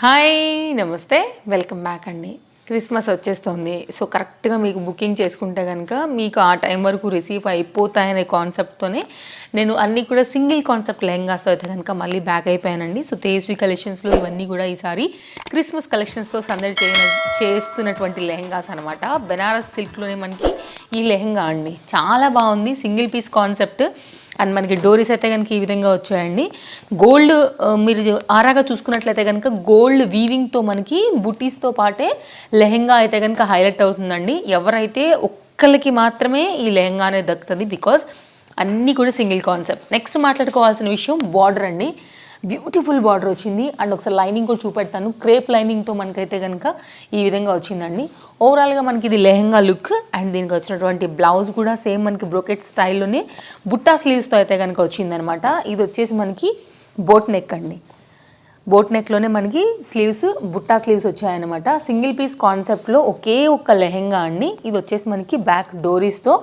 Hi నమస్తే welcome back అండి. Christmas వచ్చేస్తుంది. సో కరెక్ట్గా మీకు బుకింగ్ చేసుకుంటే కనుక మీకు ఆ టైం వరకు రిసీవ్ అయిపోతాయనే కాన్సెప్ట్తోనే నేను అన్నీ కూడా సింగిల్ కాన్సెప్ట్ లెహంగాస్తో అయితే కనుక మళ్ళీ బ్యాక్ అయిపోయానండి. సో తేజ్వి కలెక్షన్స్లో ఇవన్నీ కూడా ఈసారి క్రిస్మస్ కలెక్షన్స్తో సందడి చేస్తున్నటువంటి లెహంగాస్ అనమాట. బెనారస్ సిల్క్లోనే మనకి ఈ లెహంగా అండి చాలా బాగుంది. సింగిల్ పీస్ కాన్సెప్ట్ అండ్ మనకి డోరీస్ అయితే కనుక ఈ విధంగా వచ్చాయండి. గోల్డ్ మీరు ఆరాగా చూసుకున్నట్లయితే కనుక గోల్డ్ వీవింగ్తో మనకి బుటీస్తో పాటే లెహంగా అయితే కనుక హైలైట్ అవుతుందండి. ఎవరైతే ఒక్కరికి మాత్రమే ఈ లెహంగా అనేది దక్కుతుంది, బికాజ్ అన్నీ కూడా సింగిల్ కాన్సెప్ట్. నెక్స్ట్ మాట్లాడుకోవాల్సిన విషయం బార్డర్ అండి. బ్యూటిఫుల్ బార్డర్ వచ్చింది అండ్ ఒకసారి లైనింగ్ కూడా చూపెడతాను. క్రేప్ లైనింగ్తో మనకైతే కనుక ఈ విధంగా వచ్చిందండి. ఓవరాల్గా మనకి ఇది లెహంగా లుక్ అండ్ దీనికి వచ్చినటువంటి బ్లౌజ్ కూడా సేమ్ మనకి బ్రోకెట్ స్టైల్లోనే బుట్టా స్లీవ్స్తో అయితే కనుక వచ్చిందనమాట. ఇది వచ్చేసి మనకి బోట్ నెక్ అండి. బోట్ నెక్లోనే మనకి స్లీవ్స్ బుట్టా స్లీవ్స్ వచ్చాయన్నమాట. సింగిల్ పీస్ కాన్సెప్ట్లో ఒకే ఒక్క లెహంగా అండి. ఇది వచ్చేసి మనకి బ్యాక్ డోరీస్తో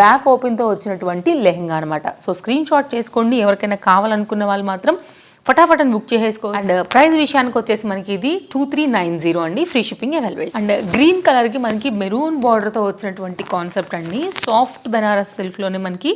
బ్యాక్ ఓపెన్తో వచ్చినటువంటి లెహంగా అనమాట. సో స్క్రీన్ షాట్ చేసుకోండి. ఎవరికైనా కావాలనుకున్న వాళ్ళు మాత్రం ఫటాఫటని బుక్ చేసేసుకో. అండ్ ప్రైస్ విషయానికి వచ్చేసి మనకి ఇది 2390 అండి. Free shipping available. And green కలర్కి మనకి మెరూన్ బార్డర్తో వచ్చినటువంటి కాన్సెప్ట్ అండి. సాఫ్ట్ బెనారస్ సిల్క్లోనే మనకి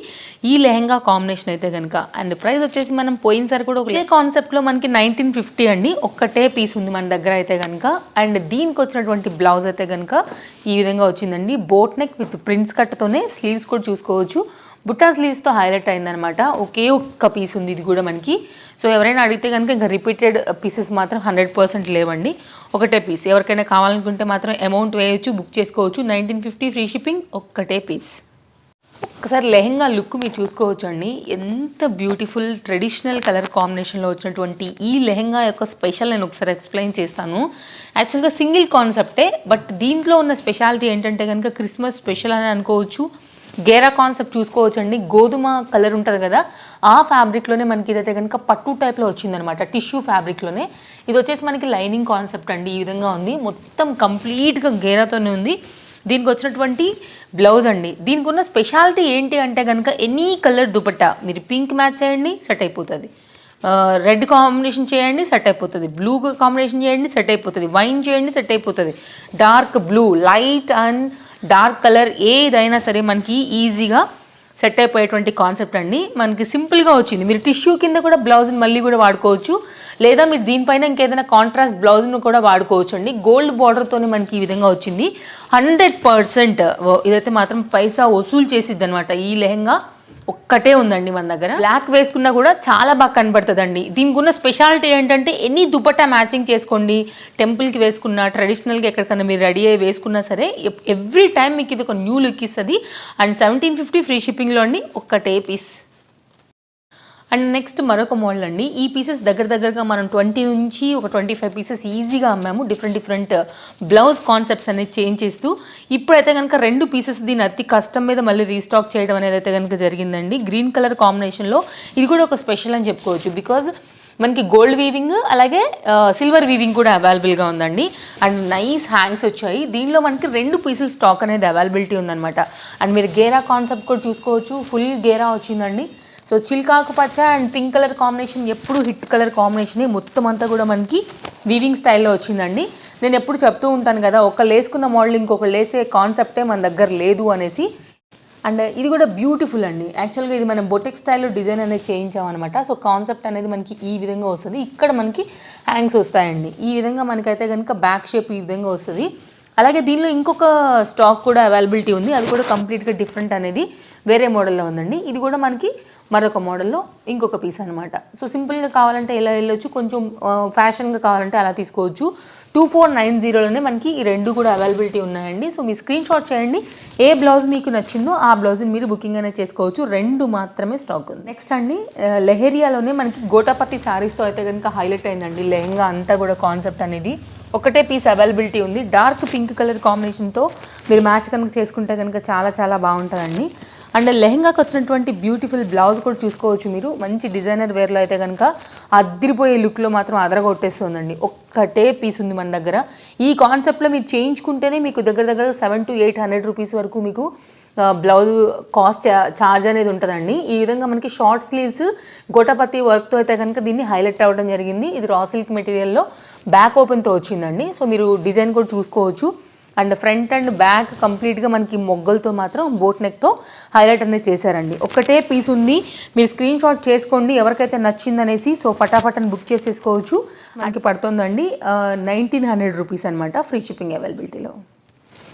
ఈ లెహంగా కాంబినేషన్ అయితే కనుక. అండ్ ప్రైస్ వచ్చేసి మనం పోయినసారి కూడా ఒక కాన్సెప్ట్లో మనకి 1950 అండి. ఒక్కటే పీస్ ఉంది మన దగ్గర అయితే కనుక. అండ్ దీనికి వచ్చినటువంటి బ్లౌజ్ అయితే కనుక ఈ విధంగా వచ్చిందండి. బోట్ నెక్ విత్ ప్రింట్స్ కట్తోనే స్లీవ్స్ కూడా చూసుకోవచ్చు. బుట్టా స్లీవ్స్తో హైలైట్ అయిందనమాట. ఒకే ఒక్క పీస్ ఉంది ఇది కూడా మనకి. సో ఎవరైనా అడిగితే కనుక ఇంకా రిపీటెడ్ పీసెస్ మాత్రం 100% లేవండి. ఒకటే పీస్. ఎవరికైనా కావాలనుకుంటే మాత్రం అమౌంట్ వేయచ్చు, బుక్ చేసుకోవచ్చు. 1950 ఫ్రీ షిప్పింగ్, ఒక్కటే పీస్. ఒకసారి లెహంగా లుక్ మీరు చూసుకోవచ్చు అండి. ఎంత బ్యూటిఫుల్ ట్రెడిషనల్ కలర్ కాంబినేషన్లో వచ్చినటువంటి ఈ లెహంగా యొక్క స్పెషల్ నేను ఒకసారి ఎక్స్ప్లెయిన్ చేస్తాను. యాక్చువల్గా సింగిల్ కాన్సెప్టే, బట్ దీంట్లో ఉన్న స్పెషాలిటీ ఏంటంటే కనుక క్రిస్మస్ స్పెషల్ అని అనుకోవచ్చు. గేరా కాన్సెప్ట్ చూసుకోవచ్చు అండి. గోధుమ కలర్ ఉంటుంది కదా, ఆ ఫ్యాబ్రిక్లోనే మనకి ఇదైతే కనుక పట్టు టైప్లో వచ్చిందనమాట. టిష్యూ ఫ్యాబ్రిక్లోనే ఇది వచ్చేసి మనకి లైనింగ్ కాన్సెప్ట్ అండి. ఈ విధంగా ఉంది. మొత్తం కంప్లీట్గా గేరాతోనే ఉంది. దీనికి వచ్చినటువంటి బ్లౌజ్ అండి. దీనికి ఉన్న స్పెషాలిటీ ఏంటి అంటే కనుక ఎనీ కలర్ దుపట్టా మీరు పింక్ మ్యాచ్ చేయండి సెట్ అయిపోతుంది, రెడ్ కాంబినేషన్ చేయండి సెట్ అయిపోతుంది, బ్లూ కాంబినేషన్ చేయండి సెట్ అయిపోతుంది, వైన్ చేయండి సెట్ అయిపోతుంది, dark blue, light and dark colour ఏదైనా సరే మనకి ఈజీగా సెట్ అయిపోయేటువంటి కాన్సెప్ట్ అండి. మనకి సింపుల్గా వచ్చింది. మీరు టిష్యూ కింద కూడా బ్లౌజ్ని మళ్ళీ కూడా వాడుకోవచ్చు, లేదా మీరు దీనిపైన ఇంకేదైనా కాంట్రాస్ట్ బ్లౌజ్ను కూడా వాడుకోవచ్చు అండి. గోల్డ్ బార్డర్తోనే మనకి ఈ విధంగా వచ్చింది. 100% ఇదైతే మాత్రం పైసా వసూలు చేసిద్ది అనమాట. ఈ లెహంగా ఒక్కటే ఉందండి మన దగ్గర. బ్లాక్ వేసుకున్నా కూడా చాలా బాగా కనబడుతుందండి. దీనికి ఉన్న స్పెషాలిటీ ఏంటంటే ఎనీ దుపట్టా మ్యాచింగ్ చేసుకోండి. టెంపుల్కి వేసుకున్నా, ట్రెడిషనల్గా ఎక్కడికన్నా మీరు రెడీ అయ్యి వేసుకున్నా సరే ఎవ్రీ టైం మీకు ఇది ఒక న్యూ లుక్ ఇస్తుంది. అండ్ 1750 ఫ్రీ షిప్పింగ్లో అండి, ఒక్కటే పీస్. అండ్ నెక్స్ట్ మరొక మోడల్ అండి. ఈ పీసెస్ దగ్గరగా మనం 20 నుంచి ఒక 25 పీసెస్ ఈజీగా అమ్మాము. డిఫరెంట్ బ్లౌజ్ కాన్సెప్ట్స్ అనేది చేంజ్ చేస్తూ ఇప్పుడైతే కనుక 2 పీసెస్ దీని అతి కష్టం మీద మళ్ళీ రీస్టాక్ చేయడం అనేది అయితే కనుక జరిగిందండి. గ్రీన్ కలర్ కాంబినేషన్లో ఇది కూడా ఒక స్పెషల్ అని చెప్పుకోవచ్చు. బికాజ్ మనకి గోల్డ్ వీవింగ్ అలాగే సిల్వర్ వీవింగ్ కూడా అవైలబుల్గా ఉందండి. అండ్ నైస్ హ్యాంగ్స్ వచ్చాయి. దీనిలో మనకి 2 పీసులు స్టాక్ అనేది అవైలబిలిటీ ఉందన్నమాట. అండ్ మీరు గేరా కాన్సెప్ట్ కూడా చూసుకోవచ్చు. ఫుల్ గేరా వచ్చిందండి. సో చిల్కాకు పచ్చ అండ్ పింక్ కలర్ కాంబినేషన్ ఎప్పుడు హిట్ కలర్ కాంబినేషనే. మొత్తం అంతా కూడా మనకి వీవింగ్ స్టైల్లో వచ్చిందండి. నేను ఎప్పుడు చెప్తూ ఉంటాను కదా, ఒకళ్ళు వేసుకున్న మోడల్ ఇంకొకళ్ళు వేసే కాన్సెప్టే మన దగ్గర లేదు అనేసి. అండ్ ఇది కూడా బ్యూటిఫుల్ అండి. యాక్చువల్గా ఇది మనం బొటెక్ స్టైల్లో డిజైన్ అనేది చేయించామన్నమాట. సో కాన్సెప్ట్ అనేది మనకి ఈ విధంగా వస్తుంది. ఇక్కడ మనకి హ్యాంగ్స్ వస్తాయండి. ఈ విధంగా మనకైతే కనుక బ్యాక్ షేప్ ఈ విధంగా వస్తుంది. అలాగే దీనిలో ఇంకొక స్టాక్ కూడా అవైలబిలిటీ ఉంది. అది కూడా కంప్లీట్గా డిఫరెంట్ అనేది వేరే మోడల్లో ఉందండి. ఇది కూడా మనకి మరొక మోడల్లో ఇంకొక పీస్ అనమాట. సో సింపుల్గా కావాలంటే ఇలా వెళ్ళొచ్చు, కొంచెం ఫ్యాషన్గా కావాలంటే అలా తీసుకోవచ్చు. 2490లోనే మనకి ఈ 2 కూడా అవైలబిలిటీ ఉన్నాయండి. సో మీరు స్క్రీన్ షాట్ చేయండి. ఏ బ్లౌజ్ మీకు నచ్చిందో ఆ బ్లౌజ్ని మీరు బుకింగ్ అనేది చేసుకోవచ్చు. 2 మాత్రమే స్టాక్ ఉంది. నెక్స్ట్ అండి లెహరియాలోనే మనకి గోటాపత్తి శారీస్తో అయితే కనుక హైలైట్ అయిందండి. లెహంగా అంతా కూడా కాన్సెప్ట్ అనేది ఒకటే పీస్ అవైలబిలిటీ ఉంది. డార్క్ పింక్ కలర్ కాంబినేషన్తో మీరు మ్యాచ్ కనుక చేసుకుంటే కనుక చాలా బాగుంటుందండి. అండ్ లెహంగాకి వచ్చినటువంటి బ్యూటిఫుల్ బ్లౌజ్ కూడా చూసుకోవచ్చు మీరు. మంచి డిజైనర్ వేర్లో అయితే కనుక అదిరిపోయే లుక్లో మాత్రం అదరగొట్టేస్తుందండి. ఒక్కటే పీస్ ఉంది మన దగ్గర. ఈ కాన్సెప్ట్లో మీరు చేయించుకుంటేనే మీకు దగ్గర దగ్గర 700 to 800 రూపీస్ వరకు మీకు బ్లౌజ్ కాస్ట్ ఛార్జ్ అనేది ఉంటుందండి. ఈ విధంగా మనకి షార్ట్ స్లీవ్స్ గోటాపతి వర్క్తో అయితే కనుక దీన్ని హైలైట్ అవ్వడం జరిగింది. ఇది రా సిల్క్ మెటీరియల్లో బ్యాక్ ఓపెన్తో వచ్చిందండి. సో మీరు డిజైన్ కూడా చూసుకోవచ్చు. అండ్ ఫ్రంట్ అండ్ బ్యాక్ కంప్లీట్గా మనకి మొగ్గలతో మాత్రం బోట్ నెక్తో హైలైట్ అనేది చేశారండి. ఒక్కటే పీస్ ఉంది, మీరు స్క్రీన్ షాట్ చేసుకోండి ఎవరికైతే నచ్చిందనేసి. సో ఫటాఫట్ అని బుక్ చేసేసుకోవచ్చు. మనకి పడుతుందండి 1900 రూపీస్ అనమాట, ఫ్రీ షిప్పింగ్ అవైలబిలిటీలో.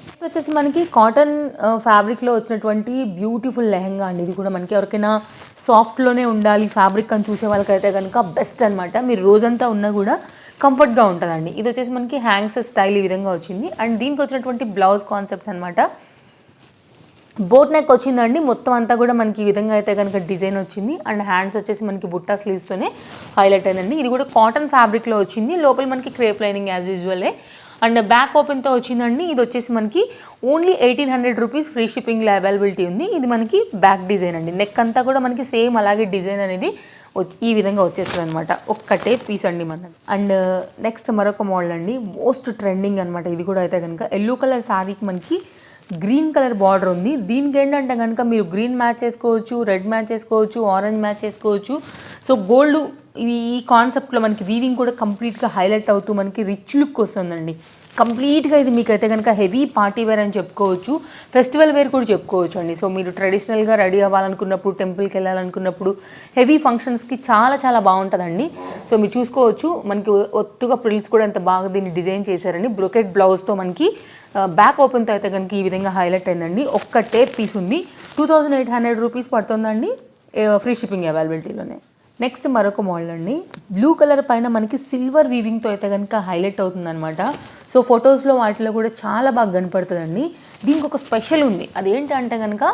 నెక్స్ట్ వచ్చేసి మనకి కాటన్ ఫ్యాబ్రిక్లో వచ్చినటువంటి బ్యూటిఫుల్ లెహంగా అండి. ఇది కూడా మనకి ఎవరికైనా సాఫ్ట్లోనే ఉండాలి ఫ్యాబ్రిక్ అని చూసే వాళ్ళకైతే కనుక బెస్ట్ అనమాట. మీరు రోజంతా ఉన్నా కూడా కంఫర్ట్గా ఉంటుందండి. ఇది వచ్చేసి మనకి హ్యాంగ్స్ స్టైల్ ఈ విధంగా వచ్చింది. అండ్ దీనికి వచ్చినటువంటి బ్లౌజ్ కాన్సెప్ట్ అనమాట. బోట్ నెక్ వచ్చిందండి. మొత్తం అంతా కూడా మనకి ఈ విధంగా అయితే కనుక డిజైన్ వచ్చింది. అండ్ హ్యాండ్స్ వచ్చేసి మనకి బుట్టా స్లీవ్స్తోనే హైలైట్ అయిందండి. ఇది కూడా కాటన్ ఫ్యాబ్రిక్లో వచ్చింది. లోపల మనకి crepe lining as usually. And back ఓపెన్తో వచ్చిందండి. ఇది వచ్చేసి మనకి ఓన్లీ 1800 రూపీస్, ఫ్రీ షిప్పింగ్లో అవైలబిలిటీ ఉంది. ఇది మనకి బ్యాక్ డిజైన్ అండి. నెక్ అంతా కూడా మనకి సేమ్ అలాగే డిజైన్ అనేది ఈ విధంగా వచ్చేస్తుంది అనమాట. ఒక్కటే పీస్ అండి మన. అండ్ నెక్స్ట్ మరొక మోడల్ అండి, మోస్ట్ ట్రెండింగ్ అనమాట. ఇది కూడా అయితే కనుక ఎల్లో కలర్ శారీకి మనకి గ్రీన్ కలర్ బార్డర్ ఉంది. దీనికి ఏంటంటే కనుక మీరు గ్రీన్ మ్యాచ్ చేసుకోవచ్చు, రెడ్ మ్యాచ్ చేసుకోవచ్చు, ఆరెంజ్ మ్యాచ్ చేసుకోవచ్చు. సో గోల్డ్ ఈ కాన్సెప్ట్లో మనకి వీవింగ్ కూడా కంప్లీట్గా హైలైట్ అవుతూ మనకి రిచ్ లుక్ వస్తుందండి. కంప్లీట్గా ఇది మీకైతే కనుక హెవీ పార్టీ వేర్ అని చెప్పుకోవచ్చు, ఫెస్టివల్ వేర్ కూడా చెప్పుకోవచ్చు అండి. సో మీరు ట్రెడిషనల్గా రెడీ అవ్వాలనుకున్నప్పుడు, టెంపుల్కి వెళ్ళాలనుకున్నప్పుడు, హెవీ ఫంక్షన్స్కి చాలా చాలా బాగుంటుందండి. సో మీరు చూసుకోవచ్చు మనకి ఒత్తుగా ప్రిల్స్ కూడా ఎంత బాగా దీన్ని డిజైన్ చేశారండి. బ్రొకెట్ బ్లౌజ్తో మనకి బ్యాక్ ఓపెన్తో అయితే కనుక ఈ విధంగా హైలైట్ అయిందండి. ఒక్కటే పీస్ ఉంది, 2800 రూపీస్ పడుతుందండి, ఫ్రీ షిప్పింగ్ అవైలబిలిటీలోనే. నెక్స్ట్ మరొక మోడల్ అండి, బ్లూ కలర్ పైన మనకి సిల్వర్ వీవింగ్తో అయితే కనుక హైలైట్ అవుతుందన్నమాట. సో ఫొటోస్లో వాటిలో కూడా చాలా బాగా కనపడుతుందండి. దీనికి ఒక స్పెషల్ ఉంది. అదేంటంటే కనుక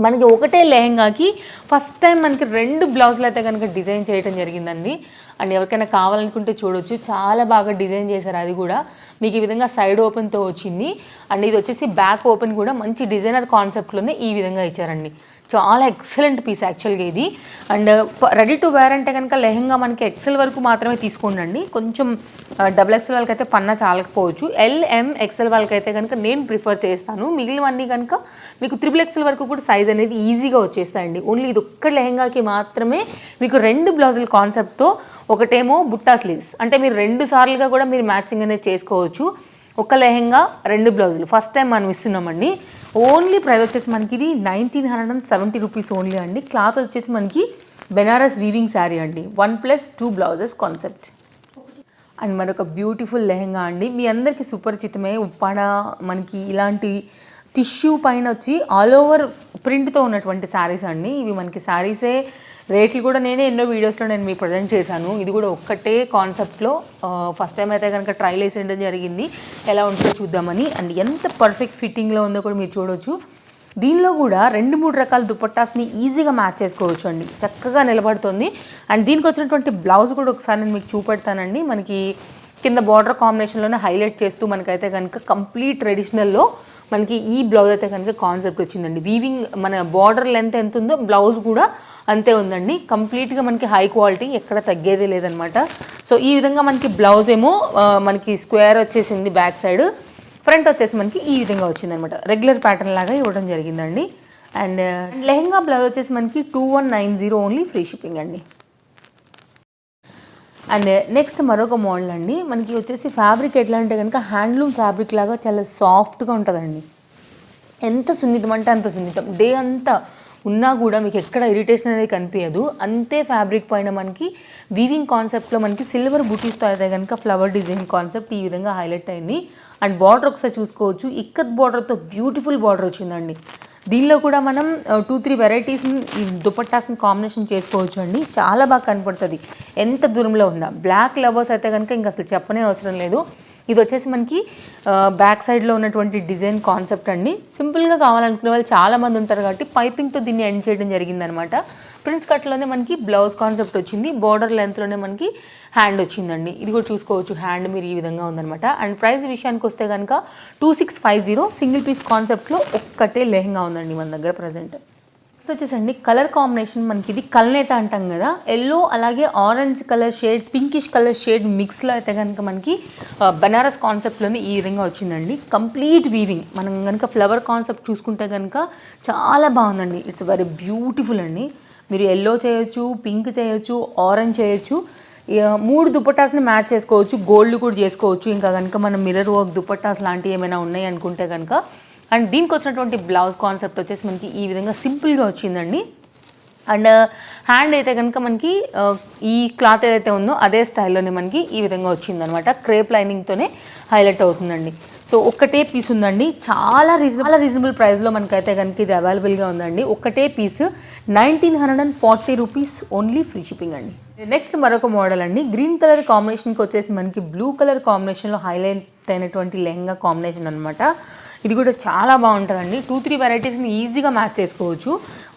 మనకి ఒకటే లెహంగాకి ఫస్ట్ టైం మనకి 2 బ్లౌజులు అయితే కనుక డిజైన్ చేయడం జరిగిందండి. అండ్ ఎవరికైనా కావాలనుకుంటే చూడొచ్చు, చాలా బాగా డిజైన్ చేశారు. అది కూడా మీకు ఈ విధంగా సైడ్ ఓపెన్తో వచ్చింది. అండ్ ఇది వచ్చేసి బ్యాక్ ఓపెన్ కూడా మంచి డిజైనర్ కాన్సెప్ట్లోనే ఈ విధంగా ఇచ్చారండి. చాలా ఎక్సలెంట్ పీస్ యాక్చువల్గా ఇది. అండ్ రెడీ టు వేర్ అంటే కనుక లెహంగా మనకి ఎక్సెల్ వరకు మాత్రమే తీసుకోండి. కొంచెం XXL వాళ్ళకైతే పన్నా చాలకపోవచ్చు. LM XL వాళ్ళకైతే కనుక నేను ప్రిఫర్ చేస్తాను. మిగిలినవన్నీ కనుక మీకు XXL వరకు కూడా సైజ్ అనేది ఈజీగా వచ్చేస్తాయండి. ఓన్లీ ఇది ఒక్క లెహంగాకి మాత్రమే మీకు 2 బ్లౌజుల కాన్సెప్ట్తో, ఒకటేమో బుట్టా స్లీవ్స్, అంటే మీరు 2 సార్లుగా కూడా మీరు మ్యాచింగ్ అనేది చేసుకోవచ్చు. ఒక లెహంగా 2 బ్లౌజులు ఫస్ట్ టైం మనం ఇస్తున్నామండి. ఓన్లీ ప్రైస్ వచ్చేసి మనకి ఇది 1970 రూపీస్ ఓన్లీ అండి. క్లాత్ వచ్చేసి మనకి బెనారస్ వీవింగ్ శారీ అండి, 1+2 బ్లౌజెస్ కాన్సెప్ట్. అండ్ మరొక బ్యూటిఫుల్ లెహంగా అండి, మీ అందరికీ సుపరిచితమే. ఉప్పాడ మనకి ఇలాంటి టిష్యూ పైన వచ్చి ఆల్ ఓవర్ ప్రింట్తో ఉన్నటువంటి శారీస్ అండి. ఇవి మనకి శారీసే రేట్లు కూడా నేనే ఎన్నో వీడియోస్లో నేను మీకు ప్రజెంట్ చేశాను. ఇది కూడా ఒక్కటే కాన్సెప్ట్లో ఫస్ట్ టైం అయితే కనుక ట్రైల్ వేసి ఉండడం జరిగింది, ఎలా ఉంటుందో చూద్దామని. అండ్ ఎంత పర్ఫెక్ట్ ఫిట్టింగ్లో ఉందో కూడా మీరు చూడవచ్చు. దీనిలో కూడా 2-3 రకాల దుపట్టాస్ని ఈజీగా మ్యాచ్ చేసుకోవచ్చు అండి, చక్కగా నిలబడుతుంది. అండ్ దీనికి వచ్చినటువంటి బ్లౌజ్ కూడా ఒకసారి నేను మీకు చూపెడతానండి. మనకి కింద బార్డర్ కాంబినేషన్లోనే హైలైట్ చేస్తూ మనకైతే కనుక కంప్లీట్ ట్రెడిషనల్లో మనకి ఈ బ్లౌజ్ అయితే కనుక కాన్సెప్ట్ వచ్చిందండి. వీవింగ్ మన బార్డర్ లెంత్ ఎంత ఉందో బ్లౌజ్ కూడా అంతే ఉందండి. కంప్లీట్గా మనకి హై క్వాలిటీ, ఎక్కడ తగ్గేదే లేదనమాట. సో ఈ విధంగా మనకి బ్లౌజ్ ఏమో మనకి స్క్వేర్ వచ్చేసింది బ్యాక్ సైడ్, ఫ్రంట్ వచ్చేసి మనకి ఈ విధంగా వచ్చిందనమాట. రెగ్యులర్ ప్యాటర్న్ లాగా ఇవ్వడం జరిగిందండి. అండ్ లెహంగా బ్లౌజ్ వచ్చేసి మనకి 2190 ఓన్లీ, ఫ్రీ షిప్పింగ్ అండి. అండ్ నెక్స్ట్ మరొక మోడల్ అండి, మనకి వచ్చేసి ఫ్యాబ్రిక్ ఎట్లా అంటే కనుక హ్యాండ్లూమ్ ఫ్యాబ్రిక్ లాగా చాలా సాఫ్ట్గా ఉంటుందండి. ఎంత సున్నితం అంటే అంత సున్నితం, డే అంతా ఉన్నా కూడా మీకు ఎక్కడ ఇరిటేషన్ అనేది కనిపించదు. అంతే ఫ్యాబ్రిక్ పైన మనకి వీవింగ్ కాన్సెప్ట్లో మనకి సిల్వర్ బుటీస్తో అయితే కనుక ఫ్లవర్ డిజైన్ కాన్సెప్ట్ ఈ విధంగా హైలైట్ అయింది. అండ్ బార్డర్ ఒకసారి చూసుకోవచ్చు, ఇక్కత్ బార్డర్తో బ్యూటిఫుల్ బార్డర్ వచ్చిందండి. దీనిలో కూడా మనం 2-3 వెరైటీస్ని దుపట్టాస్ని కాంబినేషన్ చేసుకోవచ్చు అండి, చాలా బాగా కనపడుతుంది ఎంత దూరంలో ఉన్నా. బ్లాక్ లవర్స్ అయితే కనుక ఇంకా అసలు చెప్పనే అవసరం లేదు. ఇది వచ్చేసి మనకి బ్యాక్ సైడ్లో ఉన్నటువంటి డిజైన్ కాన్సెప్ట్ అండి. సింపుల్గా కావాలనుకునే వాళ్ళు చాలామంది ఉంటారు కాబట్టి పైపింగ్తో దీన్ని ఎండ్ చేయడం జరిగిందనమాట. ప్రిన్స్ కట్లోనే మనకి బ్లౌజ్ కాన్సెప్ట్ వచ్చింది, బార్డర్ లెంత్లోనే మనకి హ్యాండ్ వచ్చిందండి. ఇది కూడా చూసుకోవచ్చు, హ్యాండ్ మీరు ఈ విధంగా ఉందనమాట. అండ్ ప్రైస్ విషయానికి వస్తే కనుక 2650 సింగిల్ పీస్ కాన్సెప్ట్లో ఒక్కటే లెహంగా ఉందండి మన దగ్గర ప్రజెంట్. నెక్స్ట్ వచ్చేసండి కలర్ కాంబినేషన్ మనకి ఇది కల్నేత అంటాం కదా, ఎల్లో అలాగే orange colour shade, pinkish colour shade మిక్స్లో అయితే కనుక మనకి బనారస్ కాన్సెప్ట్లోనే ఈ విధంగా వచ్చిందండి. Complete weaving. మనం కనుక ఫ్లవర్ కాన్సెప్ట్ చూసుకుంటే కనుక చాలా బాగుందండి. ఇట్స్ వెరీ బ్యూటిఫుల్ అండి. మీరు ఎల్లో చేయొచ్చు, పింక్ చేయొచ్చు, ఆరెంజ్ చేయొచ్చు. 3 దుపట్టాస్ని మ్యాచ్ చేసుకోవచ్చు, గోల్డ్ కూడా చేసుకోవచ్చు. ఇంకా కనుక మనం మిర్రర్ వర్క్ దుపట్టాస్ లాంటివి ఏమైనా ఉన్నాయి అనుకుంటే కనుక. అండ్ దీనికి వచ్చినటువంటి బ్లౌజ్ కాన్సెప్ట్ వచ్చేసి మనకి ఈ విధంగా సింపుల్గా వచ్చిందండి. అండ్ హ్యాండ్ అయితే కనుక మనకి ఈ క్లాత్ ఏదైతే ఉందో అదే స్టైల్లోనే మనకి ఈ విధంగా వచ్చిందనమాట. క్రేప్ లైనింగ్తోనే హైలైట్ అవుతుందండి. సో ఒక్కటే పీస్ ఉందండి, చాలా రీజనబుల్ ప్రైస్లో మనకైతే కనుక ఇది అవైలబుల్గా ఉందండి. ఒక్కటే piece 1940 rupees only, free shipping అండి. నెక్స్ట్ మరొక మోడల్ అండి. గ్రీన్ కలర్ కాంబినేషన్కి వచ్చేసి మనకి బ్లూ కలర్ కాంబినేషన్లో హైలైట్ అయినటువంటి లెహంగా కాంబినేషన్ అనమాట. ఇది కూడా చాలా బాగుంటుందండి. 2-3 వెరైటీస్ని ఈజీగా మ్యాచ్ చేసుకోవచ్చు.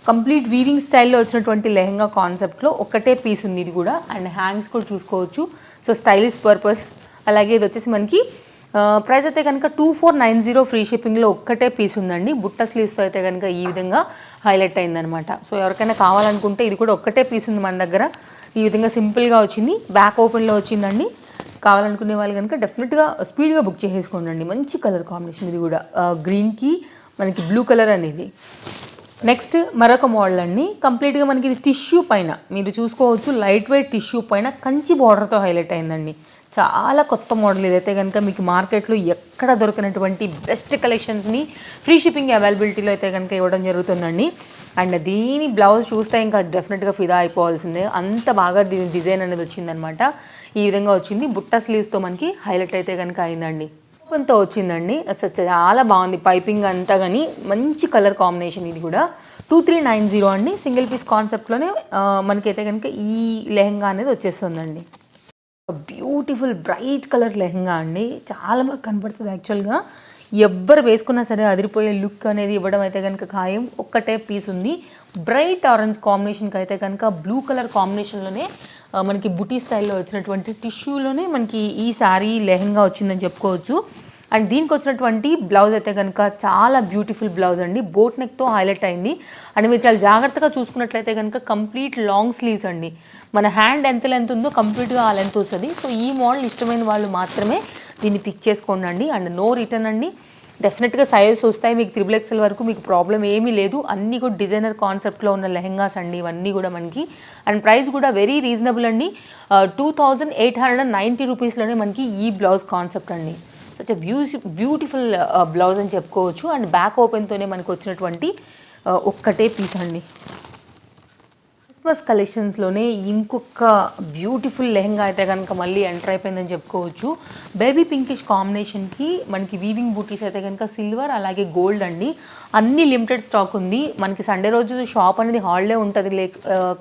కంప్లీట్ వీవింగ్ స్టైల్లో వచ్చినటువంటి లెహంగా కాన్సెప్ట్లో ఒక్కటే పీస్ ఉంది ఇది కూడా. అండ్ హ్యాండ్స్ కూడా చూసుకోవచ్చు. So stylish purpose. అలాగే ఇది వచ్చేసి మనకి ప్రైస్ అయితే కనుక 2490 ఫ్రీ షిప్పింగ్లో ఒక్కటే పీస్ ఉందండి. బుట్ట స్లీవ్స్తో అయితే కనుక ఈ విధంగా హైలైట్ అయిందనమాట. సో ఎవరికైనా కావాలనుకుంటే ఇది కూడా ఒక్కటే పీస్ ఉంది మన దగ్గర. ఈ విధంగా సింపుల్గా వచ్చింది, బ్యాక్ ఓపెన్లో వచ్చిందండి. కావాలనుకునే వాళ్ళు కనుక డెఫినెట్గా స్పీడ్గా బుక్ చేసేసుకోండి. మంచి కలర్ కాంబినేషన్ ఇది కూడా, గ్రీన్కి మనకి బ్లూ కలర్ అనేది. నెక్స్ట్ మరొక మోడల్ అండి. కంప్లీట్గా మనకి ఇది టిష్యూ పైన మీరు చూసుకోవచ్చు, లైట్ వెయిట్ టిష్యూ పైన కంచి బార్డర్తో హైలైట్ అయిందండి. చాలా కొత్త మోడల్ ఇదైతే కనుక మీకు మార్కెట్లో ఎక్కడ దొరికినటువంటి బెస్ట్ కలెక్షన్స్ని ఫ్రీ షిప్పింగ్ అవైలబిలిటీలో అయితే కనుక ఇవ్వడం జరుగుతుందండి. అండ్ దీని బ్లౌజ్ చూస్తే ఇంకా డెఫినెట్గా ఫిదా అయిపోవాల్సిందే, అంత బాగా దీని డిజైన్ అనేది వచ్చిందనమాట. ఈ విధంగా వచ్చింది. బుట్ట స్లీవ్స్తో మనకి హైలైట్ అయితే కనుక అయిందండి. ఓపెన్తో వచ్చిందండి. అసలు చాలా బాగుంది. పైపింగ్ అంతా కానీ మంచి కలర్ కాంబినేషన్. ఇది కూడా 2390 అండి. సింగిల్ పీస్ కాన్సెప్ట్లోనే మనకైతే కనుక ఈ లెహంగా అనేది వచ్చేస్తుందండి. బ్యూటిఫుల్ బ్రైట్ కలర్ లెహంగా అండి. చాలా బాగా కనపడుతుంది. యాక్చువల్గా ఎవ్వరు వేసుకున్నా సరే అదిరిపోయే లుక్ అనేది ఇవ్వడం అయితే కనుక ఖాయం. ఒక్కటే పీస్ ఉంది. బ్రైట్ ఆరెంజ్ కాంబినేషన్కి అయితే కనుక బ్లూ కలర్ కాంబినేషన్లోనే మనకి బుటీ స్టైల్లో వచ్చినటువంటి టిష్యూలోనే మనకి ఈ శారీ లెహంగా వచ్చిందని చెప్పుకోవచ్చు. అండ్ దీనికి వచ్చినటువంటి బ్లౌజ్ అయితే కనుక చాలా బ్యూటిఫుల్ బ్లౌజ్ అండి. బోట్ నెక్తో హైలైట్ అయింది. అండ్ మీరు చాలా జాగ్రత్తగా చూసుకున్నట్లయితే కనుక కంప్లీట్ లాంగ్ స్లీవ్స్ అండి. మన హ్యాండ్ ఎంత లెంత్ ఉందో కంప్లీట్గా ఆ లెంత్ వస్తుంది. సో ఈ మోడల్ ఇష్టమైన వాళ్ళు మాత్రమే దీన్ని పిక్ చేసుకోండి. అండ్ నో రిటర్న్ అండి. డెఫినెట్గా సైజెస్ వస్తాయి మీకు. 3XL వరకు మీకు ప్రాబ్లం ఏమీ లేదు. అన్నీ కూడా డిజైనర్ కాన్సెప్ట్లో ఉన్న లెహంగాస్ అండి ఇవన్నీ కూడా మనకి. అండ్ ప్రైస్ కూడా వెరీ రీజనబుల్ అండి. 2890 రూపీస్లోనే మనకి ఈ బ్లౌజ్ కాన్సెప్ట్ అండి. సచ్ బ్యూటిఫుల్ బ్లౌజ్ అని చెప్పుకోవచ్చు. అండ్ బ్యాక్ ఓపెన్తోనే మనకు వచ్చినటువంటి ఒక్కటే పీస్ అండి. క్రిస్మస్ కలెక్షన్స్లోనే ఇంకొక బ్యూటిఫుల్ లెహంగా అయితే కనుక మళ్ళీ ఎంటర్ అయిపోయిందని చెప్పుకోవచ్చు. బేబీ పింకిష్ కాంబినేషన్కి మనకి వీవింగ్ బూటీస్ అయితే కనుక సిల్వర్ అలాగే గోల్డ్ అండి. అన్ని లిమిటెడ్ స్టాక్ ఉంది. మనకి సండే రోజు షాప్ అనేది హాలిడే ఉంటుంది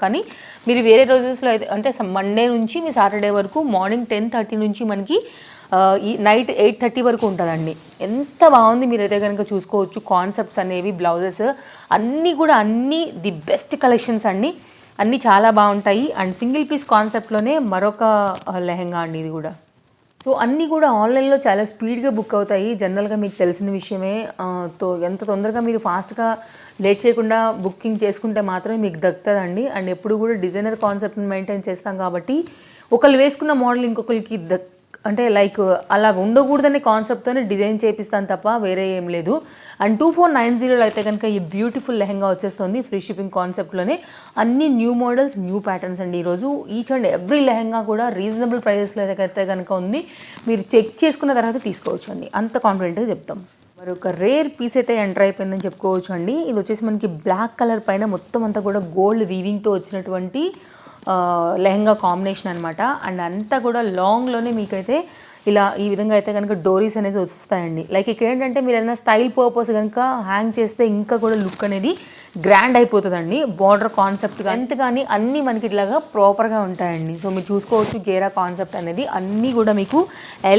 కానీ మీరు వేరే రోజెస్లో అయితే అంటే మండే నుంచి మీ సాటర్డే వరకు మార్నింగ్ 10:30 నుంచి మనకి ఈ నైట్ 8:30 వరకు ఉంటుందండి. ఎంత బాగుంది మీరైతే కనుక చూసుకోవచ్చు. కాన్సెప్ట్స్ అనేవి బ్లౌజెస్ అన్నీ కూడా ది బెస్ట్ కలెక్షన్స్ అండి. అన్నీ చాలా బాగుంటాయి. అండ్ సింగిల్ పీస్ కాన్సెప్ట్లోనే మరొక లెహంగా అండి ఇది కూడా. సో అన్నీ కూడా ఆన్లైన్లో చాలా స్పీడ్గా బుక్ అవుతాయి. జనరల్గా మీకు తెలిసిన విషయమే. ఎంత తొందరగా మీరు ఫాస్ట్గా లేట్ చేయకుండా బుకింగ్ చేసుకుంటే మాత్రమే మీకు దక్కుతుందండి. అండ్ ఎప్పుడు కూడా డిజైనర్ కాన్సెప్ట్ని మెయింటైన్ చేస్తాం కాబట్టి ఒకళ్ళు వేసుకున్న మోడల్ ఇంకొకరికి అంటే లైక్ అలా ఉండకూడదనే కాన్సెప్ట్తోనే డిజైన్ చేపిస్తాను తప్ప వేరే ఏం లేదు. అండ్ 2490లో అయితే కనుక ఈ బ్యూటిఫుల్ లెహంగా వచ్చేస్తుంది ఫ్రీ షిప్పింగ్ కాన్సెప్ట్లోనే. అన్ని న్యూ మోడల్స్, న్యూ ప్యాటర్న్స్ అండి. ఈరోజు ఈచ్ అండ్ ఎవ్రీ లెహంగా కూడా రీజనబుల్ ప్రైజెస్లో అయితే కనుక ఉంది. మీరు చెక్ చేసుకున్న తర్వాత తీసుకోవచ్చు అండి. అంత కాన్ఫిడెంట్గా చెప్తాం. మరొక రేర్ పీస్ అయితే ఎంటర్ అయిపోయిందని చెప్పుకోవచ్చు అండి. ఇది వచ్చేసి మనకి బ్లాక్ కలర్ పైన మొత్తం అంతా కూడా గోల్డ్ వీవింగ్తో వచ్చినటువంటి లెహంగా కాంబినేషన్ అనమాట. అండ్ అంతా కూడా లాంగ్లోనే మీకైతే ఇలా ఈ విధంగా అయితే కనుక డోరీస్ అనేది వస్తాయండి. లైక్ ఇక్కడ ఏంటంటే మీరు ఏదైనా స్టైల్ పర్పస్ కనుక హ్యాంగ్ చేస్తే ఇంకా కూడా లుక్ అనేది గ్రాండ్ అయిపోతుందండి. బార్డర్ కాన్సెప్ట్ ఎంత కానీ అన్నీ మనకి ఇట్లాగా ప్రాపర్గా ఉంటాయండి. సో మీరు చూసుకోవచ్చు గేరా కాన్సెప్ట్ అనేది అన్నీ కూడా మీకు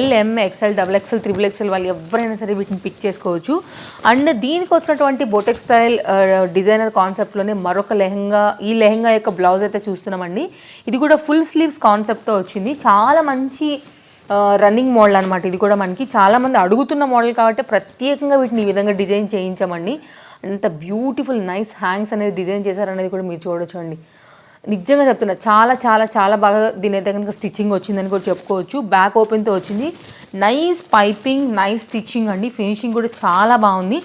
LM, XL, XXL, XXL వాళ్ళు ఎవరైనా సరే వీటిని పిక్ చేసుకోవచ్చు. అండ్ దీనికి వచ్చినటువంటి బొటెక్ స్టైల్ డిజైనర్ కాన్సెప్ట్లోనే మరొక లెహంగా, ఈ లెహంగా యొక్క బ్లౌజ్ అయితే చూస్తున్నామండి. ఇది కూడా ఫుల్ స్లీవ్స్ కాన్సెప్ట్తో వచ్చింది. చాలా మంచి రన్నింగ్ మోడల్ అనమాట. ఇది కూడా మనకి చాలామంది అడుగుతున్న మోడల్ కాబట్టి ప్రత్యేకంగా వీటిని ఈ విధంగా డిజైన్ చేయించామండి. ఎంత బ్యూటిఫుల్ నైస్ హ్యాంగ్స్ అనేది డిజైన్ చేశారనేది కూడా మీరు చూడొచ్చండి. నిజంగా చెప్తున్నా చాలా చాలా చాలా బాగా దీని అయితే కనుక స్టిచ్చింగ్ వచ్చిందని కూడా చెప్పుకోవచ్చు. బ్యాక్ ఓపెన్తో వచ్చింది, నైస్ పైపింగ్, నైస్ స్టిచ్చింగ్ అండి. ఫినిషింగ్ కూడా చాలా బాగుంది,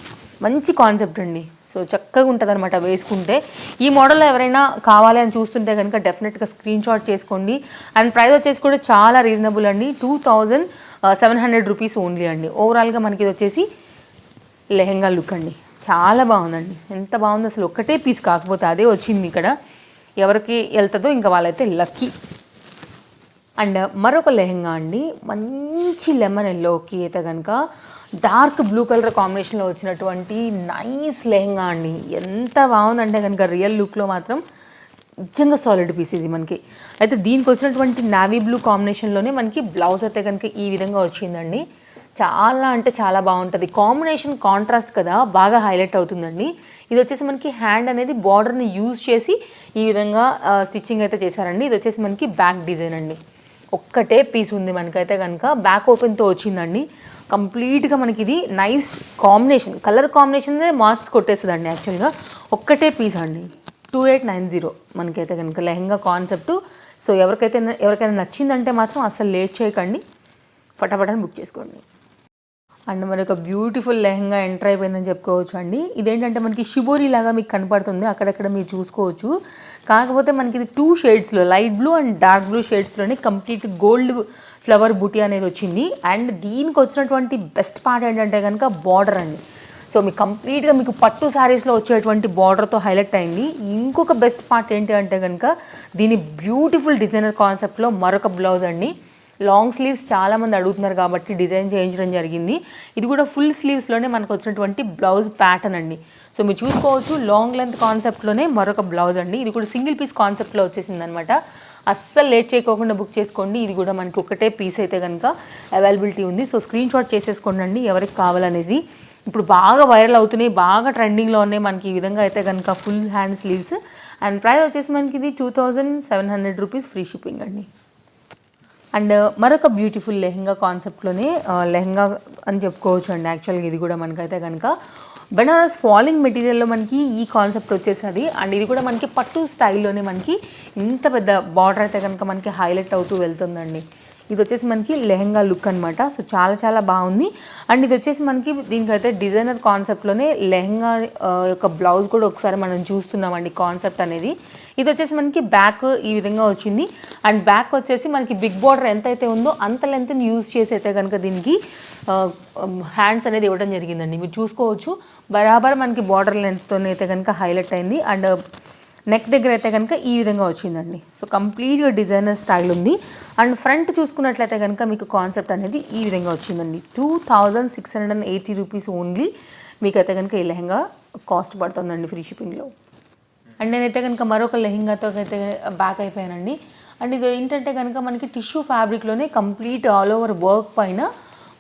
మంచి కాన్సెప్ట్ అండి. సో చక్కగా ఉంటుంది అనమాట వేసుకుంటే. ఈ మోడల్లో ఎవరైనా కావాలి అని చూస్తుంటే కనుక డెఫినెట్గా స్క్రీన్ షాట్ చేసుకోండి. అండ్ ప్రైస్ వచ్చేసి కూడా చాలా రీజనబుల్ అండి, 2700 రూపీస్ ఓన్లీ అండి. ఓవరాల్గా మనకి ఇది వచ్చేసి లెహెంగా లుక్ అండి, చాలా బాగుందండి. ఎంత బాగుంది అసలు, ఒక్కటే పీస్ కాకపోతే అదే వచ్చింది ఇక్కడ. ఎవరికి వెళ్తుందో ఇంకా వాళ్ళైతే లక్కీ. అండ్ మరొక లెహెంగా అండి, మంచి లెమన్ ఎల్లోకి అయితే కనుక డార్క్ బ్లూ కలర్ కాంబినేషన్లో వచ్చినటువంటి నైస్ లెహెంగా అండి. ఎంత బాగుందంటే కనుక రియల్ లుక్లో మాత్రం నిజంగా సాలిడ్ పీస్ ఇది మనకి. అయితే దీనికి వచ్చినటువంటి నావీ బ్లూ కాంబినేషన్లోనే మనకి బ్లౌజ్ అయితే కనుక ఈ విధంగా వచ్చిందండి. చాలా అంటే చాలా బాగుంటుంది కాంబినేషన్, కాంట్రాస్ట్ కదా, బాగా హైలైట్ అవుతుందండి. ఇది వచ్చేసి మనకి హ్యాండ్ అనేది బార్డర్ని యూజ్ చేసి ఈ విధంగా స్టిచ్చింగ్ అయితే చేశారండి. ఇది వచ్చేసి మనకి బ్యాక్ డిజైన్ అండి, ఒక్కటే పీస్ ఉంది మనకైతే కనుక. బ్యాక్ ఓపెన్తో వచ్చిందండి కంప్లీట్గా. మనకి ఇది nice combination, colour combination marks కొట్టేస్తుందండి యాక్చువల్గా. ఒక్కటే పీస్ అండి, 2890 మనకైతే కనుక లెహెంగా కాన్సెప్ట్. సో ఎవరికైనా నచ్చిందంటే మాత్రం అస్సలు లేట్ చేయకండి, ఫటాఫటాని బుక్ చేసుకోండి. అండ్ మనకు బ్యూటిఫుల్ లెహెంగా ఎంటర్ అయిపోయిందని చెప్పుకోవచ్చు అండి. ఇదేంటంటే మనకి షిబోరి లాగా మీకు కనపడుతుంది, అక్కడక్కడ మీరు చూసుకోవచ్చు. కాకపోతే మనకి ఇది 2 షేడ్స్లో, light blue and dark blue షేడ్స్లోనే కంప్లీట్ గోల్డ్ ఫ్లవర్ బూటీ అనేది వచ్చింది. అండ్ దీనికి వచ్చినటువంటి బెస్ట్ పార్ట్ ఏంటంటే కనుక బార్డర్ అండి. సో మీకు కంప్లీట్గా మీకు పట్టు శారీస్లో వచ్చేటువంటి బార్డర్తో హైలైట్ అయింది. ఇంకొక బెస్ట్ పార్ట్ ఏంటి అంటే కనుక దీని బ్యూటిఫుల్ డిజైనర్ కాన్సెప్ట్లో మరొక బ్లౌజ్ అండి. లాంగ్ స్లీవ్స్ చాలామంది అడుగుతున్నారు కాబట్టి డిజైన్ చేయించడం జరిగింది. ఇది కూడా ఫుల్ స్లీవ్స్లోనే మనకు వచ్చినటువంటి బ్లౌజ్ ప్యాటర్న్ అండి. సో మీరు చూసుకోవచ్చు లాంగ్ లెంత్ కాన్సెప్ట్లోనే మరొక బ్లౌజ్ అండి. ఇది కూడా సింగిల్ పీస్ కాన్సెప్ట్లో వచ్చేసింది అనమాట. అస్సలు లేట్ చేయకోకుండా బుక్ చేసుకోండి. ఇది కూడా మనకి ఒకటే పీస్ అయితే కనుక అవైలబిలిటీ ఉంది. సో స్క్రీన్ షాట్ చేసేసుకోండి ఎవరికి కావాలనేది. ఇప్పుడు బాగా వైరల్ అవుతున్నాయి, బాగా ట్రెండింగ్లో ఉన్నాయి మనకి ఈ విధంగా అయితే కనుక full hand sleeves. And price వచ్చేసి మనకి ఇది 2700 రూపీస్ ఫ్రీ షిప్పింగ్ అండి. అండ్ మరొక బ్యూటిఫుల్ లెహెంగా కాన్సెప్ట్లోనే లెహెంగా అని చెప్పుకోవచ్చు అండి. యాక్చువల్గా ఇది కూడా మనకైతే కనుక బనారస్ ఫాలింగ్ మెటీరియల్లో మనకి ఈ కాన్సెప్ట్ వచ్చేసది. అండ్ ఇది కూడా మనకి పట్టు స్టైల్లోనే మనకి ఇంత పెద్ద బార్డర్ అయితే కనుక మనకి హైలైట్ అవుతూ వెళ్తుందండి. ఇది వచ్చేసి మనకి లెహెంగా లుక్ అనమాట. సో చాలా చాలా బాగుంది. అండ్ ఇది వచ్చేసి మనకి దీనికైతే డిజైనర్ కాన్సెప్ట్లోనే లెహెంగా యొక్క బ్లౌజ్ కూడా ఒకసారి మనం చూస్తున్నామండి కాన్సెప్ట్ అనేది. ఇది వచ్చేసి మనకి బ్యాక్ ఈ విధంగా వచ్చింది. అండ్ బ్యాక్ వచ్చేసి మనకి బిగ్ బార్డర్ ఎంతైతే ఉందో అంత లెంత్ని యూజ్ చేసి అయితే కనుక దీనికి హ్యాండ్స్ అనేది ఇవ్వడం జరిగిందండి. మీరు చూసుకోవచ్చు బరాబర్ మనకి బార్డర్ లెంత్తో అయితే కనుక హైలైట్ అయింది. అండ్ నెక్ దగ్గర అయితే కనుక ఈ విధంగా వచ్చిందండి. సో కంప్లీట్గా డిజైనర్ స్టైల్ ఉంది. అండ్ ఫ్రంట్ చూసుకున్నట్లయితే కనుక మీకు కాన్సెప్ట్ అనేది ఈ విధంగా వచ్చిందండి. 2680 రూపీస్ ఓన్లీ మీకైతే కనుక ఈ లెహంగా కాస్ట్ పడుతుందండి ఫ్రీ షిప్పింగ్లో. అండ్ నేనైతే కనుక మరొక లెహంగాతో అయితే బ్యాక్ అయిపోయానండి. అండ్ ఇది ఏంటంటే కనుక మనకి టిష్యూ ఫ్యాబ్రిక్లోనే కంప్లీట్ ఆల్ ఓవర్ వర్క్ పైన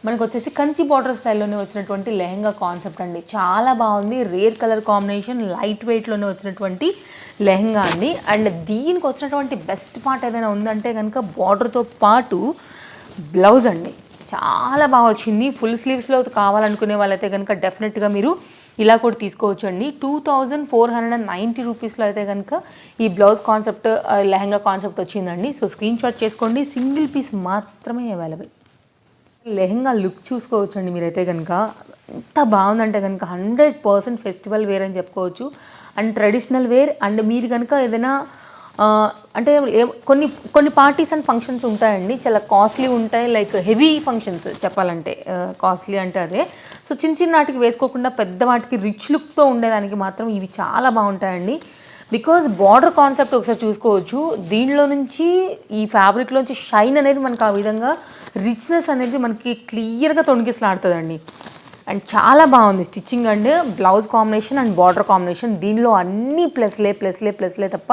మనకు వచ్చేసి కంచి బార్డర్ స్టైల్లోనే వచ్చినటువంటి లెహంగా కాన్సెప్ట్ అండి. చాలా బాగుంది, రేర్ కలర్ కాంబినేషన్, లైట్ వెయిట్లోనే వచ్చినటువంటి లెహంగా అండి. అండ్ దీనికి వచ్చినటువంటి బెస్ట్ పార్ట్ ఏదైనా ఉందంటే కనుక బార్డర్తో పాటు బ్లౌజ్ అండి. చాలా బాగా వచ్చింది. ఫుల్ స్లీవ్స్లో కావాలనుకునే వాళ్ళైతే కనుక డెఫినెట్గా మీరు ఇలా కూడా తీసుకోవచ్చు అండి. 2490 రూపీస్లో అయితే కనుక ఈ బ్లౌజ్ కాన్సెప్ట్ లెహంగా కాన్సెప్ట్ వచ్చిందండి. సో స్క్రీన్ షాట్ చేసుకోండి, సింగిల్ పీస్ మాత్రమే అవైలబుల్. లెహంగా లుక్ చూసుకోవచ్చండి మీరైతే కనుక ఎంత బాగుందంటే కనుక 100% ఫెస్టివల్ వేర్ అని చెప్పుకోవచ్చు. And traditional wear. అండ్ మీరు కనుక ఏదైనా అంటే కొన్ని పార్టీస్ అండ్ ఫంక్షన్స్ ఉంటాయండి, చాలా కాస్ట్లీ ఉంటాయి, లైక్ హెవీ ఫంక్షన్స్ చెప్పాలంటే కాస్ట్లీ అంటే అదే. సో చిన్న చిన్న వాటికి వేసుకోకుండా పెద్ద వాటికి రిచ్ లుక్తో ఉండేదానికి మాత్రం ఇవి చాలా బాగుంటాయండి. బికాజ్ బార్డర్ కాన్సెప్ట్ ఒకసారి చూసుకోవచ్చు, దీనిలో నుంచి ఈ ఫ్యాబ్రిక్లోంచి షైన్ అనేది మనకు ఆ విధంగా రిచ్నెస్ అనేది మనకి క్లియర్గా తొణికిసలాడుతుందండి. అండ్ చాలా బాగుంది stitching and blouse combination and border combination. దీనిలో అన్నీ ప్లస్లే తప్ప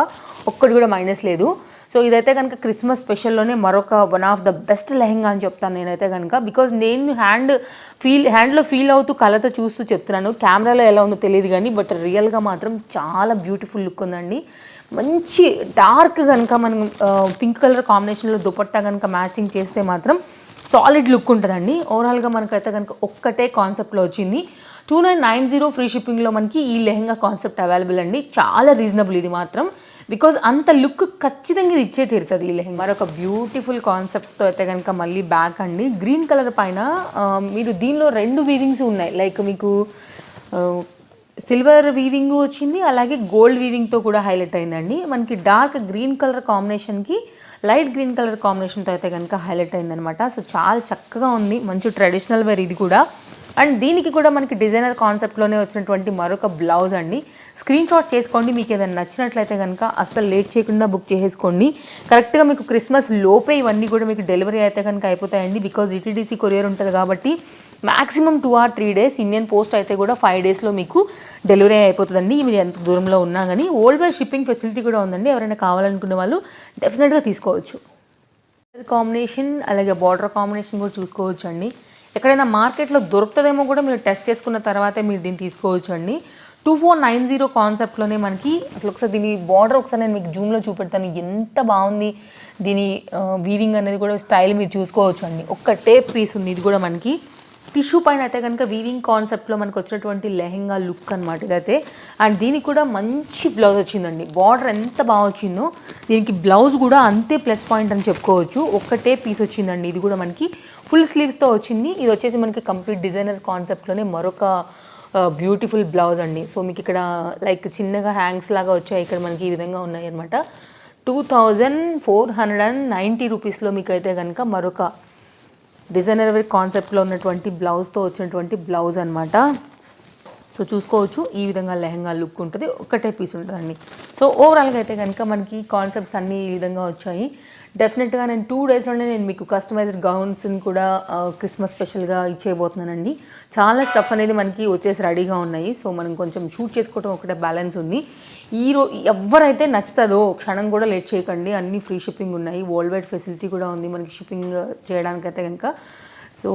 ఒక్కటి కూడా మైనస్ లేదు. సో ఇదైతే కనుక క్రిస్మస్ స్పెషల్లోనే మరొక one of the best lehenga అని చెప్తాను నేనైతే కనుక. బికాజ్ నేను హ్యాండ్లో ఫీల్ అవుతూ కళ్ళతో చూస్తూ చెప్తున్నాను, కెమెరాలో ఎలా ఉందో తెలియదు కానీ బట్ రియల్గా మాత్రం చాలా బ్యూటిఫుల్ లుక్ ఉందండి. మంచి డార్క్ కనుక మనం పింక్ కలర్ కాంబినేషన్లో దుపట్టా కనుక మ్యాచింగ్ చేస్తే మాత్రం సాలిడ్ లుక్ ఉంటుందండి. ఓవరాల్గా మనకైతే కనుక ఒక్కటే కాన్సెప్ట్లో వచ్చింది. 2990 ఫ్రీ షిప్పింగ్లో మనకి ఈ లెహంగా కాన్సెప్ట్ అవైలబుల్ అండి. చాలా రీజనబుల్ ఇది మాత్రం, బికాజ్ అంత లుక్ ఖచ్చితంగా ఇది ఇచ్చే తీరుతుంది ఈ లెహంగా. మరొక బ్యూటిఫుల్ కాన్సెప్ట్తో అయితే కనుక మళ్ళీ బ్యాక్ అండి, గ్రీన్ కలర్ పైన మీరు దీనిలో 2 వీవింగ్స్ ఉన్నాయి. లైక్ మీకు సిల్వర్ వీవింగ్ వచ్చింది, అలాగే గోల్డ్ వీవింగ్తో కూడా హైలైట్ అయిందండి. మనకి డార్క్ గ్రీన్ కలర్ కాంబినేషన్కి లైట్ గ్రీన్ కలర్ కాంబినేషన్తో అయితే కనుక హైలైట్ అయిందనమాట. సో చాలా చక్కగా ఉంది, మంచి ట్రెడిషనల్ వేర్ ఇది కూడా. అండ్ దీనికి కూడా మనకి డిజైనర్ కాన్సెప్ట్లోనే వచ్చినటువంటి మరొక బ్లౌజ్ అండి. స్క్రీన్ షాట్ చేసుకోండి, మీకు ఏదైనా నచ్చినట్లయితే కనుక అస్సలు లేట్ చేయకుండా బుక్ చేసేసుకోండి. కరెక్ట్గా మీకు క్రిస్మస్ లోపే ఇవన్నీ కూడా మీకు డెలివరీ అయితే కనుక అయిపోతాయండి. బికాజ్ ఈటీడీసీ కొరియర్ ఉంటుంది కాబట్టి maximum 2 or 3 days, Indian post అయితే కూడా 5 daysలో మీకు డెలివరీ అయిపోతుందండి. మీరు ఎంత దూరంలో ఉన్నా కానీ వరల్డ్ వైడ్ షిప్పింగ్ ఫెసిలిటీ కూడా ఉందండి. ఎవరైనా కావాలనుకునే వాళ్ళు డెఫినెట్గా తీసుకోవచ్చు. కాంబినేషన్ అలాగే బార్డర్ కాంబినేషన్ కూడా చూసుకోవచ్చు అండి. ఎక్కడైనా మార్కెట్లో దొరుకుతుందేమో కూడా మీరు టెస్ట్ చేసుకున్న తర్వాతే మీరు దీన్ని తీసుకోవచ్చు అండి. 2490 కాన్సెప్ట్లోనే మనకి అసలు ఒకసారి దీని బార్డర్ ఒకసారి నేను మీకు జూమ్లో చూపెడతాను, ఎంత బాగుంది. దీని వీవింగ్ అనేది కూడా స్టైల్ మీరు చూసుకోవచ్చు అండి. ఒక్క టేప్ పీస్ ఉంది, ఇది కూడా మనకి టిష్యూ పైన అయితే కనుక వీవింగ్ కాన్సెప్ట్లో మనకు వచ్చినటువంటి లెహెంగా లుక్ అనమాట ఇదైతే. అండ్ దీనికి కూడా మంచి బ్లౌజ్ వచ్చిందండి. బార్డర్ ఎంత బాగా వచ్చిందో దీనికి బ్లౌజ్ కూడా అంతే ప్లస్ పాయింట్ అని చెప్పుకోవచ్చు. ఒక్కటే పీస్ వచ్చిందండి. ఇది కూడా మనకి ఫుల్ స్లీవ్స్తో వచ్చింది. ఇది వచ్చేసి మనకి కంప్లీట్ డిజైనర్ కాన్సెప్ట్లోనే మరొక బ్యూటిఫుల్ బ్లౌజ్ అండి. సో మీకు ఇక్కడ లైక్ చిన్నగా హ్యాంగ్స్ లాగా వచ్చాయి, ఇక్కడ మనకి ఈ విధంగా ఉన్నాయి అనమాట. 2490 రూపీస్లో మీకు అయితే కనుక మరొక డిజైనర్ వేర్ కాన్సెప్ట్లో ఉన్నటువంటి బ్లౌజ్తో వచ్చినటువంటి బ్లౌజ్ అనమాట. సో చూసుకోవచ్చు, ఈ విధంగా లెహంగా లుక్ ఉంటుంది, ఒక్కటే పీస్ ఉంటుందండి. సో ఓవరాల్గా అయితే కనుక మనకి కాన్సెప్ట్స్ అన్నీ ఈ విధంగా వచ్చాయి. డెఫినెట్గా నేను 2 daysలోనే నేను మీకు కస్టమైజ్డ్ గౌన్స్ని కూడా క్రిస్మస్ స్పెషల్గా ఇచ్చేయబోతున్నానండి. చాలా స్టఫ్ అనేది మనకి వచ్చేసి రెడీగా ఉన్నాయి. సో మనం కొంచెం షూట్ చేసుకోవడం ఒకటే బ్యాలెన్స్ ఉంది. ఎవరైతే నచ్చుతుందో క్షణం కూడా లేట్ చేయకండి, అన్నీ ఫ్రీ షిప్పింగ్ ఉన్నాయి, వరల్డ్ వైడ్ ఫెసిలిటీ కూడా ఉంది మనకి షిప్పింగ్ చేయడానికైతే కనుక. సో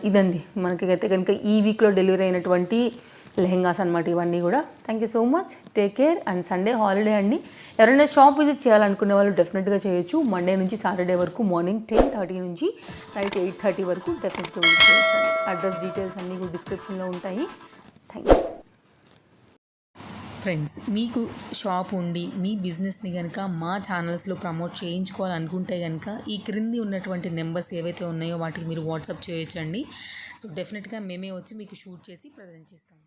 ఇదండి మనకి అయితే కనుక ఈ వీక్లో డెలివరీ అయినటువంటి లెహెంగాస్ అనమాట ఇవన్నీ కూడా. Thank you so much, take care. And Sunday holiday అండి. ఎవరైనా షాప్ విజిట్ చేయాలనుకునే వాళ్ళు డెఫినెట్గా చేయొచ్చు. మండే నుంచి సాటర్డే వరకు మార్నింగ్ 10:30 నుంచి నైట్ 8:30 వరకు డెఫినెట్గా విజిట్ చేయొచ్చు. అడ్రస్ డీటెయిల్స్ అన్నీ కూడా డిస్క్రిప్షన్లో ఉంటాయి. Thank you friends. మీకు షాప్ ఉండి మీ బిజినెస్ని కనుక మా ఛానల్స్లో ప్రమోట్ చేయించుకోవాలనుకుంటే కనుక ఈ క్రింది ఉన్నటువంటి నెంబర్స్ ఏవైతే ఉన్నాయో వాటికి మీరు వాట్సాప్ చేయొచ్చండి. సో డెఫినెట్గా మేమే వచ్చి మీకు షూట్ చేసి ప్రజెంట్ చేస్తాం.